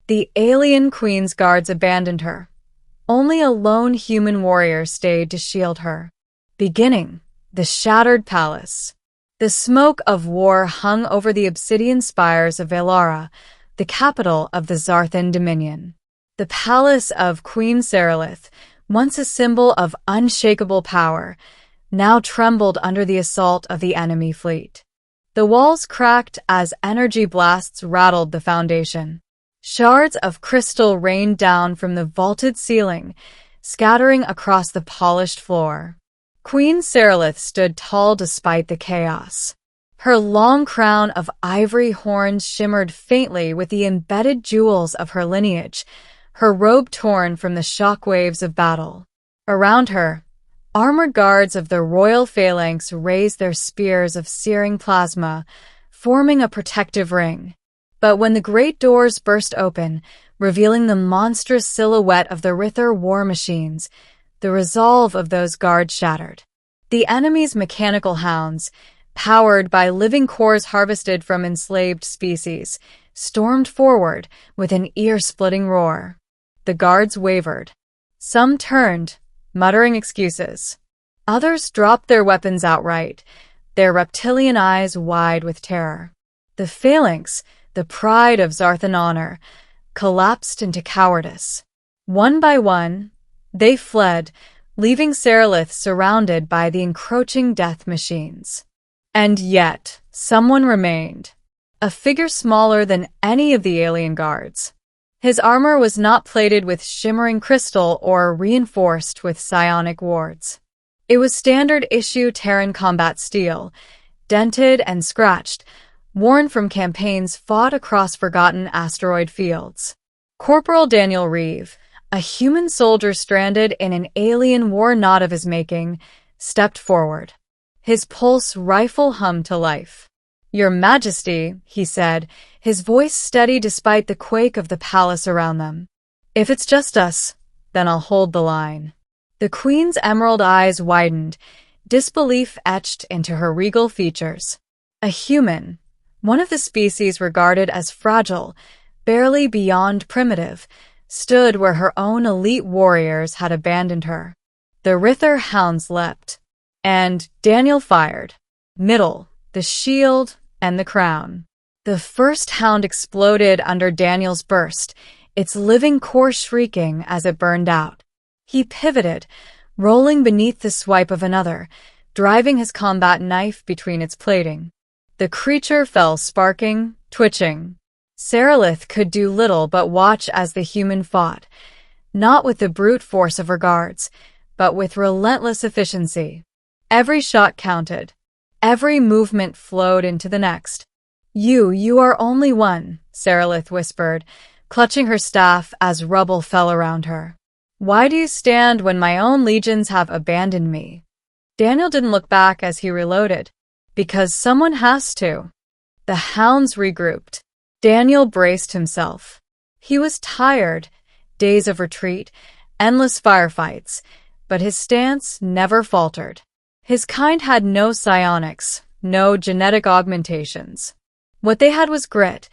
The alien queen's guards abandoned her. Only a lone human warrior stayed to shield her. Beginning, the shattered palace. The smoke of war hung over the obsidian spires of Velara, the capital of the Zarthan Dominion. The palace of Queen Seralith, once a symbol of unshakable power, now trembled under the assault of the enemy fleet. The walls cracked as energy blasts rattled the foundation. Shards of crystal rained down from the vaulted ceiling, scattering across the polished floor. Queen Seralith stood tall despite the chaos. Her long crown of ivory horns shimmered faintly with the embedded jewels of her lineage, her robe torn from the shock waves of battle. Around her, armored guards of the royal phalanx raised their spears of searing plasma, forming a protective ring. But when the great doors burst open, revealing the monstrous silhouette of the Rither war machines, the resolve of those guards shattered. The enemy's mechanical hounds, powered by living cores harvested from enslaved species, stormed forward with an ear-splitting roar. The guards wavered. Some turned, muttering excuses. Others dropped their weapons outright, their reptilian eyes wide with terror. The phalanx, the pride of Zarthan honor, collapsed into cowardice. One by one, they fled, leaving Seralith surrounded by the encroaching death machines. And yet, someone remained. A figure smaller than any of the alien guards. His armor was not plated with shimmering crystal or reinforced with psionic wards. It was standard-issue Terran combat steel, dented and scratched, worn from campaigns fought across forgotten asteroid fields. Corporal Daniel Reeve, a human soldier stranded in an alien war not of his making, stepped forward. His pulse rifle hummed to life. "Your Majesty," he said, his voice steady despite the quake of the palace around them. "If it's just us, then I'll hold the line." The Queen's emerald eyes widened, disbelief etched into her regal features. A human, one of the species regarded as fragile, barely beyond primitive, stood where her own elite warriors had abandoned her. The Rither hounds leapt, and Daniel fired. Middle, the shield, and the crown. The first hound exploded under Daniel's burst, its living core shrieking as it burned out. He pivoted, rolling beneath the swipe of another, driving his combat knife between its plating. The creature fell sparking, twitching. Seralith could do little but watch as the human fought, not with the brute force of her guards, but with relentless efficiency. Every shot counted. Every movement flowed into the next. You are only one," Seralith whispered, clutching her staff as rubble fell around her. "Why do you stand when my own legions have abandoned me?" Daniel didn't look back as he reloaded. "Because someone has to." The hounds regrouped. Daniel braced himself. He was tired, days of retreat, endless firefights, but his stance never faltered. His kind had no psionics, no genetic augmentations. What they had was grit,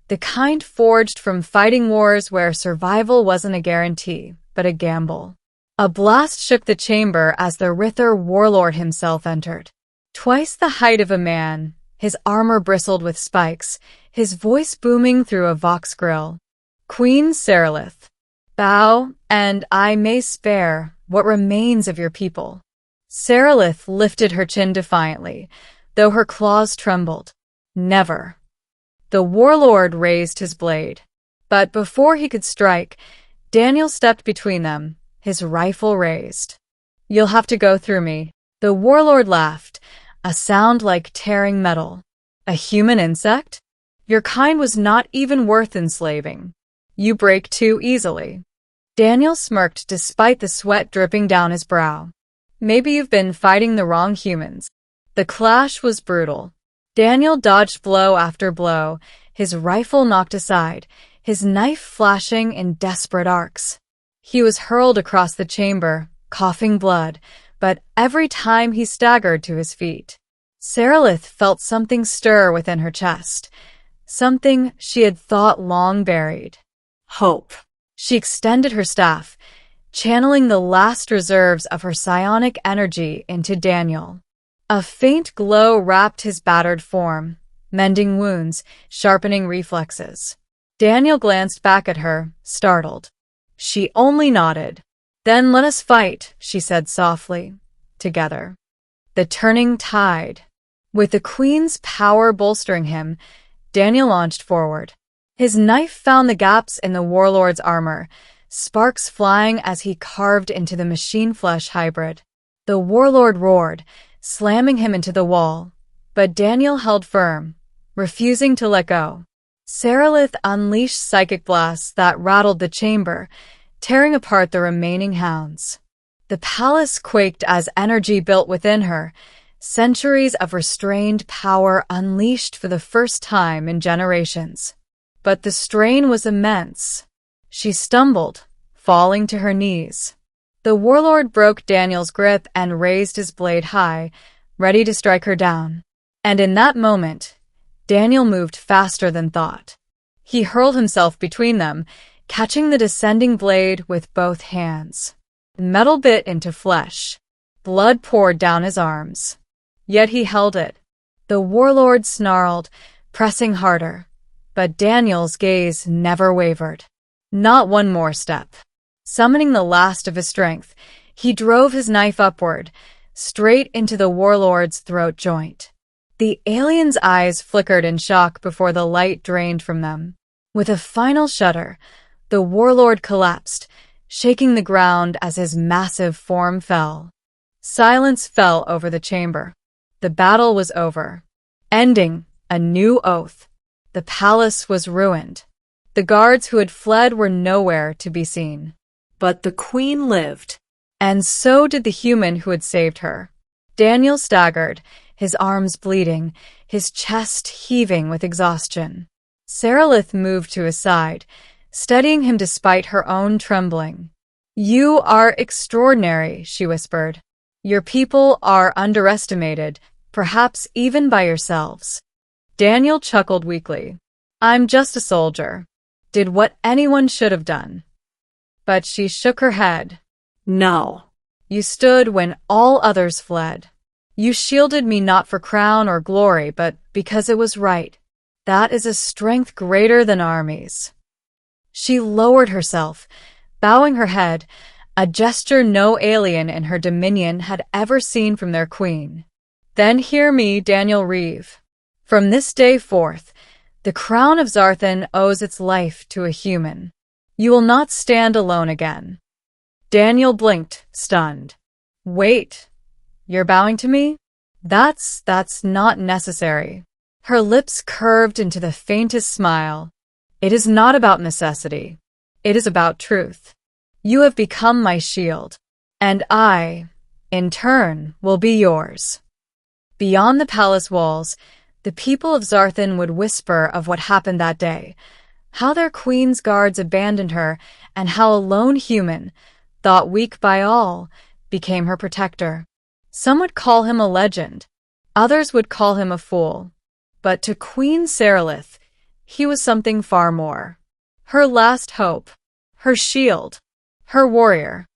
the kind forged from fighting wars where survival wasn't a guarantee, but a gamble. A blast shook the chamber as the Rither warlord himself entered. Twice the height of a man, his armor bristled with spikes, his voice booming through a vox grill. "Queen Seralith, bow, and I may spare what remains of your people." Seralith lifted her chin defiantly, though her claws trembled. "Never." The warlord raised his blade. But before he could strike, Daniel stepped between them, his rifle raised. "You'll have to go through me." The warlord laughed, a sound like tearing metal. "A human insect? Your kind was not even worth enslaving. You break too easily." Daniel smirked despite the sweat dripping down his brow. "Maybe you've been fighting the wrong humans." The clash was brutal. Daniel dodged blow after blow, his rifle knocked aside, his knife flashing in desperate arcs. He was hurled across the chamber, coughing blood, but every time he staggered to his feet. Seralith felt something stir within her chest, something she had thought long buried. Hope. She extended her staff, channeling the last reserves of her psionic energy into Daniel. A faint glow wrapped his battered form, mending wounds, sharpening reflexes. Daniel glanced back at her, startled. She only nodded. Then let us fight, she said softly. Together. The turning tide. With the Queen's power bolstering him, Daniel launched forward. His knife found the gaps in the warlord's armor, sparks flying as he carved into the machine-flesh hybrid. The warlord roared, slamming him into the wall, but Daniel held firm, refusing to let go. Sarilith unleashed psychic blasts that rattled the chamber, tearing apart the remaining hounds. The palace quaked as energy built within her, centuries of restrained power unleashed for the first time in generations. But the strain was immense. She stumbled, falling to her knees. The warlord broke Daniel's grip and raised his blade high, ready to strike her down. And in that moment, Daniel moved faster than thought. He hurled himself between them, catching the descending blade with both hands. The metal bit into flesh. Blood poured down his arms. Yet he held it. The warlord snarled, pressing harder. But Daniel's gaze never wavered. Not one more step. Summoning the last of his strength, he drove his knife upward, straight into the warlord's throat joint. The alien's eyes flickered in shock before the light drained from them. With a final shudder, the warlord collapsed, shaking the ground as his massive form fell. Silence fell over the chamber. The battle was over, ending a new oath. The palace was ruined. The guards who had fled were nowhere to be seen. But the Queen lived, and so did the human who had saved her. Daniel staggered, his arms bleeding, his chest heaving with exhaustion. Sarilith moved to his side, steadying him despite her own trembling. "You are extraordinary," she whispered. "Your people are underestimated, perhaps even by yourselves." Daniel chuckled weakly. "I'm just a soldier. Did what anyone should have done." But she shook her head. "No. You stood when all others fled. You shielded me not for crown or glory, but because it was right. That is a strength greater than armies." She lowered herself, bowing her head, a gesture no alien in her dominion had ever seen from their queen. "Then hear me, Daniel Reeve. From this day forth, the crown of Zarthan owes its life to a human. You will not stand alone again." Daniel blinked, stunned. "Wait, you're bowing to me? That's not necessary." Her lips curved into the faintest smile. "It is not about necessity. It is about truth. You have become my shield, and I, in turn, will be yours." Beyond the palace walls, the people of Zarthan would whisper of what happened that day, how their queen's guards abandoned her, and how a lone human, thought weak by all, became her protector. Some would call him a legend, others would call him a fool. But to Queen Sarilith, he was something far more. Her last hope, her shield, her warrior.